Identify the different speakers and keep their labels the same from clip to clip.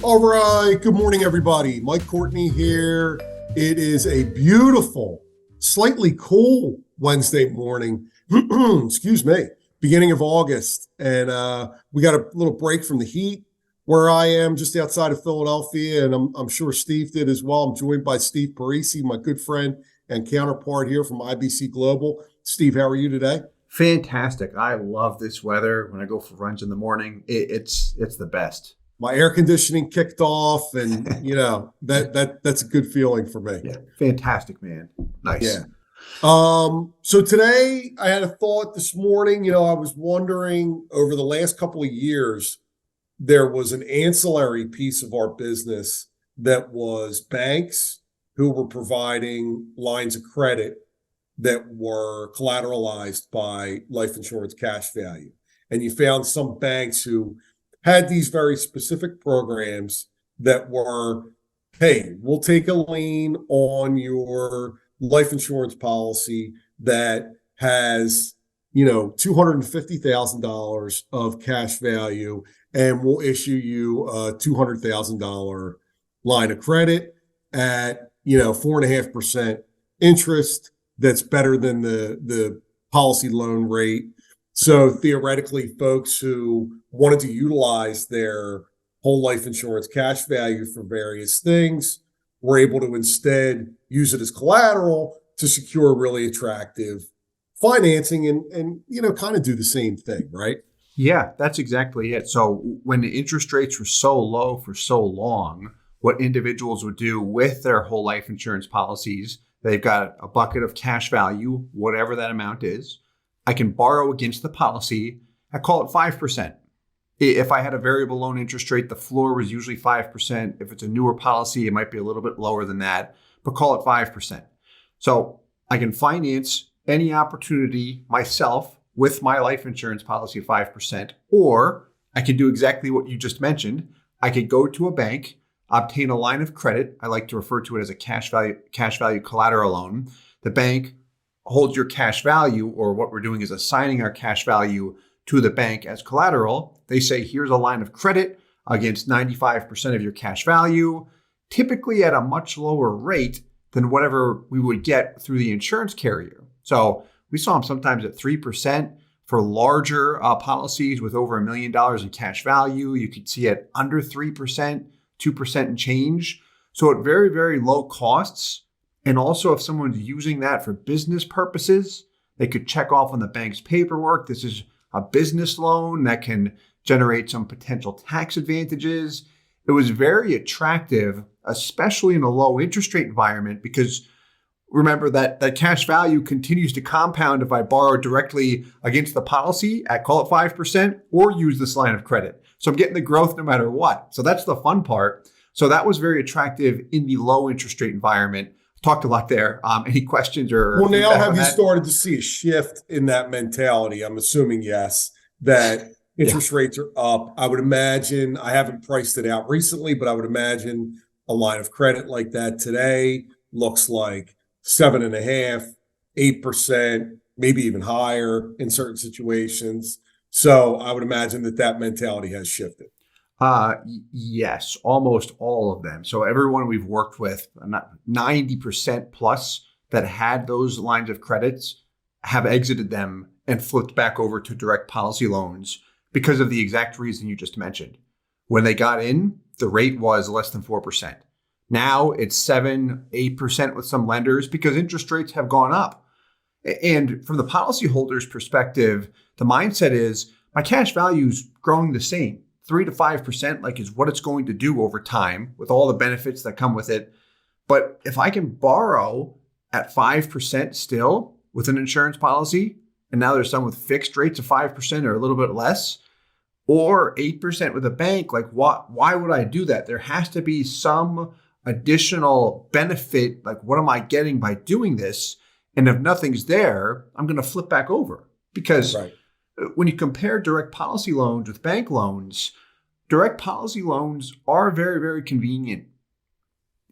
Speaker 1: All right. Good morning, everybody. Mike Courtney here. It is a beautiful, slightly cool Wednesday morning. Excuse me. Beginning of August. And we got a little break from the heat where I am just outside of Philadelphia. And I'm sure Steve did as well. I'm joined by Steve.parisi, my good friend and counterpart here from IBC Global. Steve, how are you today?
Speaker 2: Fantastic. I love this weather. When I go for runs in the morning, it's the best.
Speaker 1: My air conditioning kicked off, and that's a good feeling for me.
Speaker 2: Yeah, fantastic, man. Nice.
Speaker 1: Yeah. So today I had a thought this morning. I was wondering, over the last couple of years, there was an ancillary piece of our business that was banks who were providing lines of credit that were collateralized by life insurance cash value. And you found some banks who had these very specific programs that were, hey, we'll take a lien on your life insurance policy that has, $250,000 of cash value, and we'll issue you a $200,000 line of credit at, 4.5% interest. That's better than the policy loan rate. So theoretically, folks who wanted to utilize their whole life insurance cash value for various things were able to instead use it as collateral to secure really attractive financing and kind of do the same thing, right?
Speaker 2: Yeah, that's exactly it. So when the interest rates were so low for so long, what individuals would do with their whole life insurance policies, they've got a bucket of cash value, whatever that amount is. I can borrow against the policy. I call it 5%. If I had a variable loan interest rate, the floor was usually 5%. If it's a newer policy, it might be a little bit lower than that, but call it 5%. So I can finance any opportunity myself with my life insurance policy of 5%, or I can do exactly what you just mentioned. I could go to a bank, obtain a line of credit. I like to refer to it as a cash value collateral loan. The bank holds your cash value, or what we're doing is assigning our cash value to the bank as collateral. They say, here's a line of credit against 95% of your cash value, typically at a much lower rate than whatever we would get through the insurance carrier. So we saw them sometimes at 3% for larger policies with over $1 million in cash value. You could see it under 3%, 2% and change. So at very, very low costs. And also, if someone's using that for business purposes, they could check off on the bank's paperwork. This is a business loan that can generate some potential tax advantages. It was very attractive, especially in a low interest rate environment, because remember that cash value continues to compound if I borrow directly against the policy at, call it 5%, or use this line of credit. So I'm getting the growth no matter what. So that's the fun part. So that was very attractive in the low interest rate environment. Talked a lot there. Any questions or?
Speaker 1: Well, now have you started to see a shift in that mentality? I'm assuming yes, that interest rates are up. I would imagine, I haven't priced it out recently, but I would imagine a line of credit like that today looks like 7.5%, 8%, maybe even higher in certain situations. So I would imagine that mentality has shifted.
Speaker 2: Yes, almost all of them. So everyone we've worked with, 90% plus that had those lines of credits have exited them and flipped back over to direct policy loans because of the exact reason you just mentioned. When they got in, the rate was less than 4%. Now it's 7, 8% with some lenders because interest rates have gone up. And from the policyholder's perspective, the mindset is my cash value is growing the same. 3 to 5% is what it's going to do over time with all the benefits that come with it. But if I can borrow at 5% still with an insurance policy, and now there's some with fixed rates of 5% or a little bit less, or 8% with a bank, why would I do that? There has to be some additional benefit. What am I getting by doing this? And if nothing's there, I'm going to flip back over because when you compare direct policy loans with bank loans, direct policy loans are very, very convenient.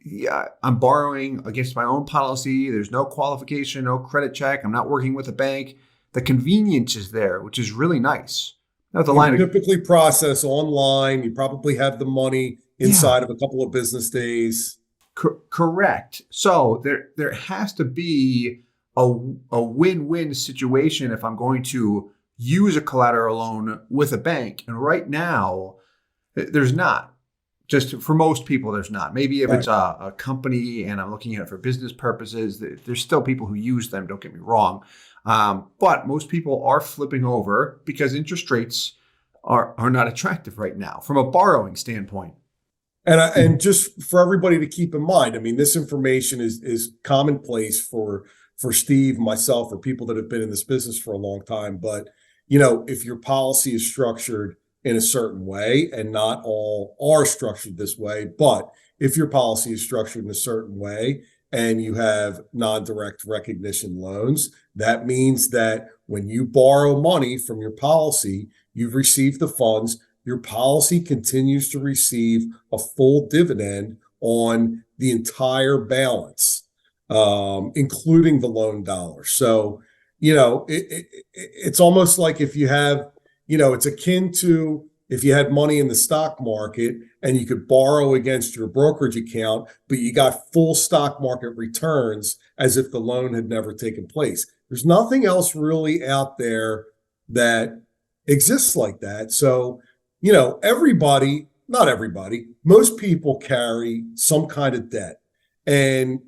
Speaker 2: Yeah, I'm borrowing against my own policy. There's no qualification, no credit check. I'm not working with a bank. The convenience is there, which is really nice. That's a
Speaker 1: You
Speaker 2: line of
Speaker 1: typically process online. You probably have the money
Speaker 2: yeah.
Speaker 1: inside of a couple of business days.
Speaker 2: Correct. So there has to be a win-win situation if I'm going to use a collateral loan with a bank. And right now, there's not. Just for most people, there's not. Maybe if
Speaker 1: Right.
Speaker 2: it's a company and I'm looking at it for business purposes, there's still people who use them. Don't get me wrong. But most people are flipping over because interest rates are not attractive right now from a borrowing standpoint.
Speaker 1: And just for everybody to keep in mind, I mean, this information is commonplace for Steve, myself, or people that have been in this business for a long time. But if your policy is structured in a certain way, and not all are structured this way, but if your policy is structured in a certain way and you have non-direct recognition loans, that means that when you borrow money from your policy, you've received the funds. Your policy continues to receive a full dividend on the entire balance, including the loan dollars. So, it's almost like if you have, it's akin to if you had money in the stock market and you could borrow against your brokerage account, but you got full stock market returns as if the loan had never taken place. There's nothing else really out there that exists like that. So, everybody, not everybody, most people carry some kind of debt. And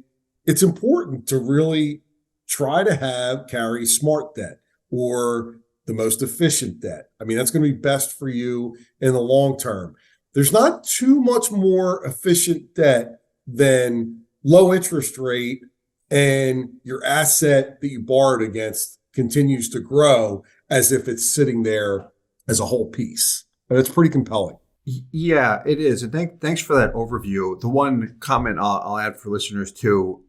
Speaker 1: it's important to really try to carry smart debt or the most efficient debt. I mean, that's going to be best for you in the long term. There's not too much more efficient debt than low interest rate, and your asset that you borrowed against continues to grow as if it's sitting there as a whole piece. And it's pretty compelling.
Speaker 2: Yeah, it is. And thanks for that overview. The one comment I'll add for listeners too,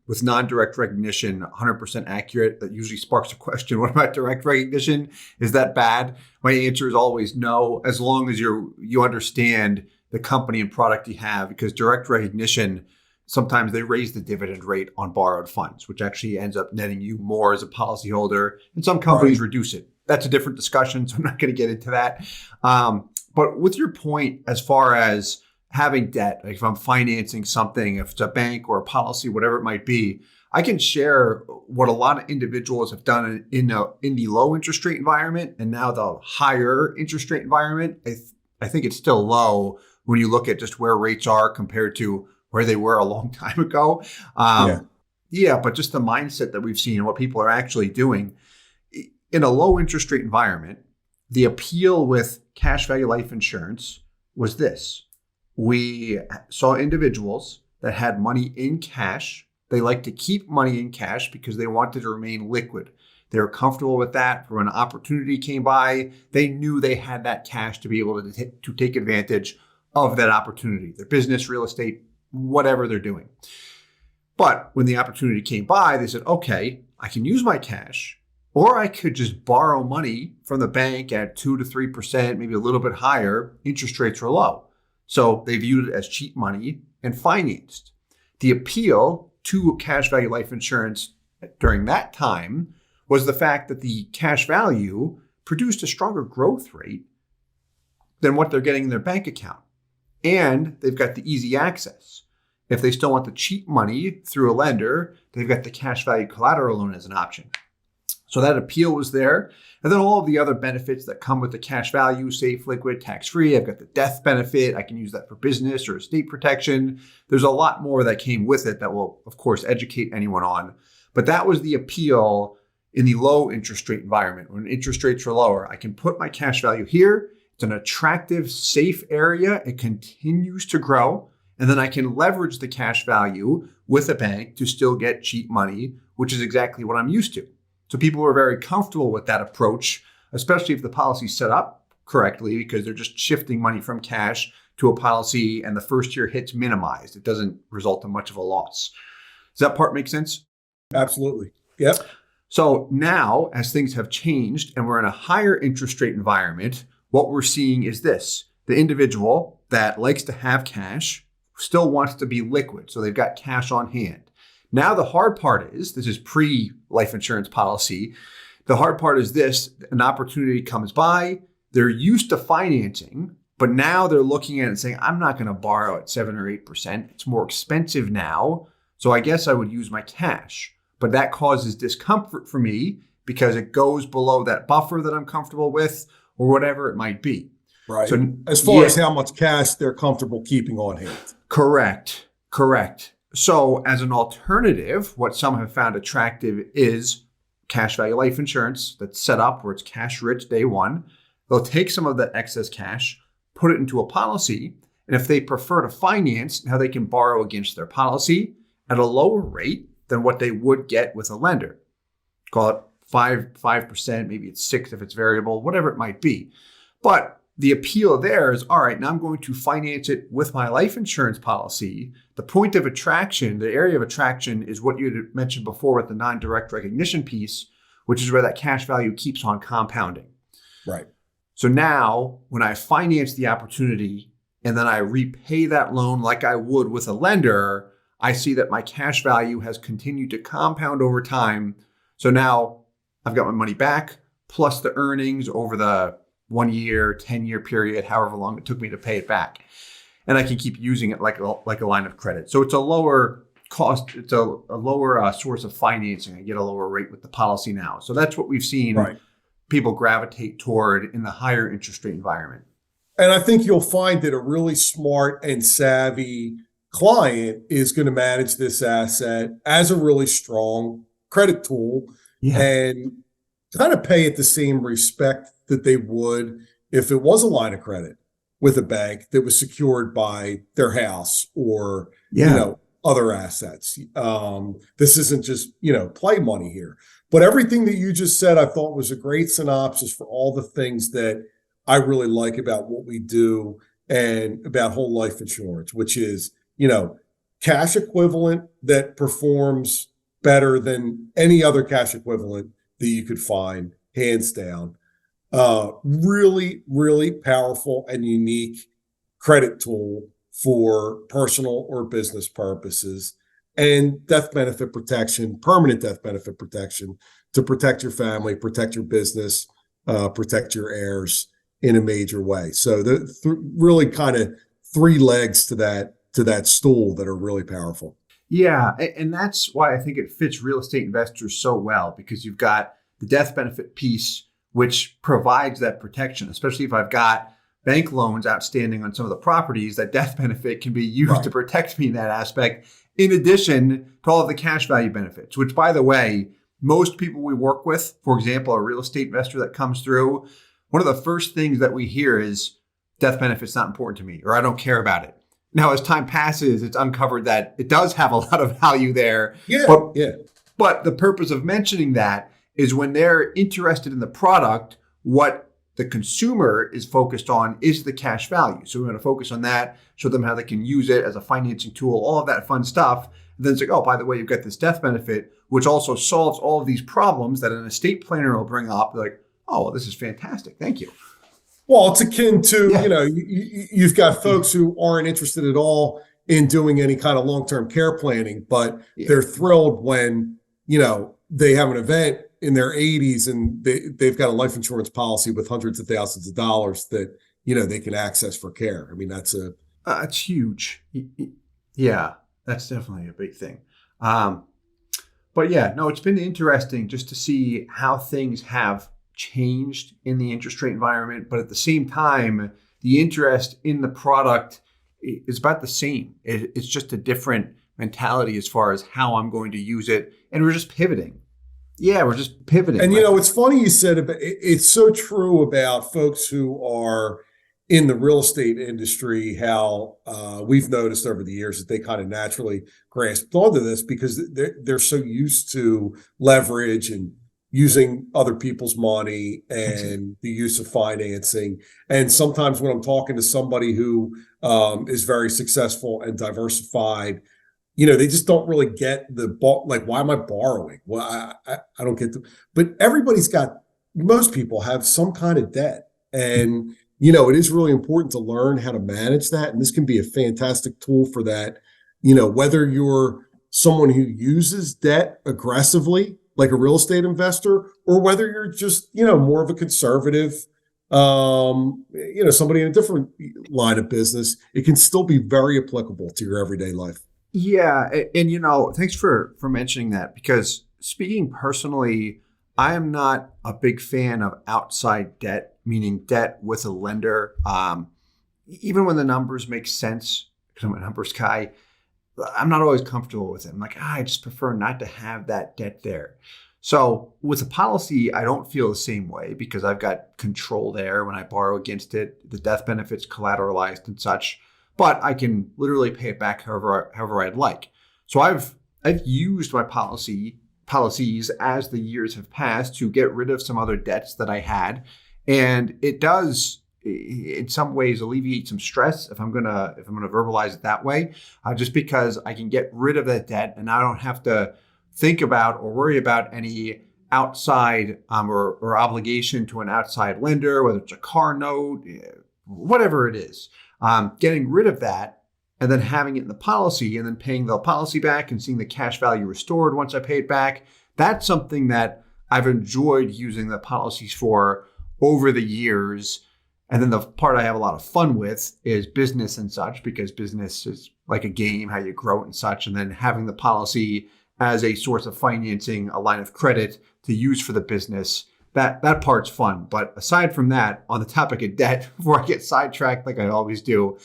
Speaker 2: with non-direct recognition, 100% accurate, that usually sparks a question. What about direct recognition? Is that bad? My answer is always no, as long as you understand the company and product you have, because direct recognition, sometimes they raise the dividend rate on borrowed funds, which actually ends up netting you more as a policyholder. And some companies reduce it. That's a different discussion, so I'm not going to get into that. But with your point, as far as having debt, like if I'm financing something, if it's a bank or a policy, whatever it might be, I can share what a lot of individuals have done in the low interest rate environment and now the higher interest rate environment. I think it's still low when you look at just where rates are compared to where they were a long time ago. Yeah, but just the mindset that we've seen and what people are actually doing in a low interest rate environment, the appeal with cash value life insurance was this. We saw individuals that had money in cash. They like to keep money in cash because they wanted to remain liquid. They were comfortable with that. For when an opportunity came by, they knew they had that cash to be able to take advantage of that opportunity, their business, real estate, whatever they're doing. But when the opportunity came by, they said, okay, I can use my cash, or I could just borrow money from the bank at 2 to 3%, maybe a little bit higher. Interest rates were low. So they viewed it as cheap money and financed. The appeal to cash value life insurance during that time was the fact that the cash value produced a stronger growth rate than what they're getting in their bank account. And they've got the easy access. If they still want the cheap money through a lender, they've got the cash value collateral loan as an option. So that appeal was there. And then all of the other benefits that come with the cash value, safe, liquid, tax-free. I've got the death benefit. I can use that for business or estate protection. There's a lot more that came with it that will, of course, educate anyone on. But that was the appeal in the low interest rate environment. When interest rates are lower, I can put my cash value here. It's an attractive, safe area. It continues to grow. And then I can leverage the cash value with a bank to still get cheap money, which is exactly what I'm used to. So people were very comfortable with that approach, especially if the policy is set up correctly, because they're just shifting money from cash to a policy and the first year hit's minimized. It doesn't result in much of a loss. Does that part make sense?
Speaker 1: Absolutely. Yep.
Speaker 2: So now, as things have changed and we're in a higher interest rate environment, what we're seeing is this. The individual that likes to have cash still wants to be liquid. So they've got cash on hand. Now, the hard part is, this is pre-life insurance policy. The hard part is this: an opportunity comes by, they're used to financing, but now they're looking at it and saying, I'm not going to borrow at 7 or 8%. It's more expensive now. So I guess I would use my cash. But that causes discomfort for me because it goes below that buffer that I'm comfortable with or whatever it might be.
Speaker 1: Right.
Speaker 2: So
Speaker 1: as far as how much cash they're comfortable keeping on hand.
Speaker 2: Correct. So as an alternative, what some have found attractive is cash value life insurance that's set up where it's cash rich day one. They'll take some of that excess cash, put it into a policy. And if they prefer to finance, now they can borrow against their policy at a lower rate than what they would get with a lender. Call it 5%, maybe it's 6% if it's variable, whatever it might be. But the appeal there is, all right, now I'm going to finance it with my life insurance policy. The point of attraction, the area of attraction is what you had mentioned before with the non-direct recognition piece, which is where that cash value keeps on compounding.
Speaker 1: Right.
Speaker 2: So now when I finance the opportunity and then I repay that loan like I would with a lender, I see that my cash value has continued to compound over time. So now I've got my money back plus the earnings over the 1 year, 10-year period, however long it took me to pay it back. And I can keep using it like a line of credit. So it's a lower cost. It's a lower source of financing. I get a lower rate with the policy now. So that's what we've seen people gravitate toward in the higher interest rate environment.
Speaker 1: And I think you'll find that a really smart and savvy client is going to manage this asset as a really strong credit tool and kind of pay it the same respect that they would if it was a line of credit with a bank that was secured by their house or other assets. This isn't just play money here. But everything that you just said, I thought was a great synopsis for all the things that I really like about what we do and about whole life insurance, which is cash equivalent that performs better than any other cash equivalent that you could find, hands down. Really, really powerful and unique credit tool for personal or business purposes, and death benefit protection, permanent death benefit protection to protect your family, protect your business, protect your heirs in a major way. So really kind of three legs to that stool that are really powerful.
Speaker 2: Yeah, and that's why I think it fits real estate investors so well, because you've got the death benefit piece, which provides that protection, especially if I've got bank loans outstanding on some of the properties. That death benefit can be used to protect me in that aspect, in addition to all of the cash value benefits, which, by the way, most people we work with, for example, a real estate investor that comes through, one of the first things that we hear is death benefit's not important to me, or I don't care about it. Now, as time passes, it's uncovered that it does have a lot of value there. But the purpose of mentioning that is when they're interested in the product, what the consumer is focused on is the cash value. So we want to focus on that, show them how they can use it as a financing tool, all of that fun stuff. And then it's like, oh, by the way, you've got this death benefit, which also solves all of these problems that an estate planner will bring up. They're like, oh, well, this is fantastic. Thank you.
Speaker 1: Well, it's akin to, you've got folks who aren't interested at all in doing any kind of long-term care planning, but they're thrilled when, they have an event in their 80s and they've got a life insurance policy with hundreds of thousands of dollars that, they can access for care. I mean, that's
Speaker 2: it's huge. Yeah, that's definitely a big thing. But yeah, no, it's been interesting just to see how things have changed in the interest rate environment, but at the same time, the interest in the product is about the same. It's just a different mentality as far as how I'm going to use it, and we're just pivoting. Yeah, we're just pivoting.
Speaker 1: And it's funny you said it's so true about folks who are in the real estate industry, how we've noticed over the years that they kind of naturally grasped onto this because they're so used to leverage and using other people's money and the use of financing. And sometimes when I'm talking to somebody who is very successful and diversified, they just don't really get why am I borrowing? Well, I don't get but most people have some kind of debt. And, it is really important to learn how to manage that. And this can be a fantastic tool for that, whether you're someone who uses debt aggressively, like a real estate investor, or whether you're just, more of a conservative, somebody in a different line of business, it can still be very applicable to your everyday life.
Speaker 2: Yeah, and thanks for mentioning that, because speaking personally, I am not a big fan of outside debt, meaning debt with a lender. Even when the numbers make sense, because I'm a numbers guy, I'm not always comfortable with it. I'm like, I just prefer not to have that debt there. So with a policy, I don't feel the same way because I've got control there when I borrow against it. The death benefit's collateralized and such, but I can literally pay it back however I'd like. So I've used my policies as the years have passed to get rid of some other debts that I had, and it does in some ways alleviate some stress if I'm gonna verbalize it that way, just because I can get rid of that debt and I don't have to think about or worry about any outside or obligation to an outside lender, whether it's a car note, whatever it is. Getting rid of that and then having it in the policy and then paying the policy back and seeing the cash value restored once I pay it back. That's something that I've enjoyed using the policies for over the years. And then the part I have a lot of fun with is business and such, because business is like a game, how you grow it and such. And then having the policy as a source of financing, a line of credit to use for the business, that part's fun. But aside from that, on the topic of debt, before I get sidetracked like I always do,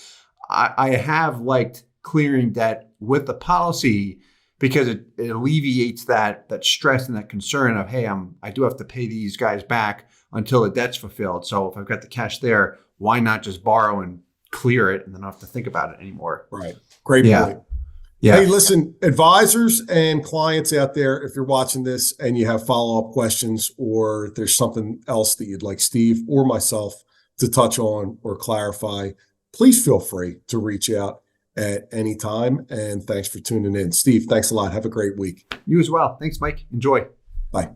Speaker 2: I have liked clearing debt with the policy because it alleviates that stress and that concern of, hey, I do have to pay these guys back until the debt's fulfilled. So if I've got the cash there, why not just borrow and clear it and then not have to think about it anymore?
Speaker 1: Right. Great point.
Speaker 2: Yeah.
Speaker 1: Hey, listen, advisors and clients out there, if you're watching this and you have follow-up questions or there's something else that you'd like Steve or myself to touch on or clarify, please feel free to reach out at any time. And thanks for tuning in. Steve, thanks a lot. Have a great week.
Speaker 2: You as well. Thanks, Mike. Enjoy.
Speaker 1: Bye.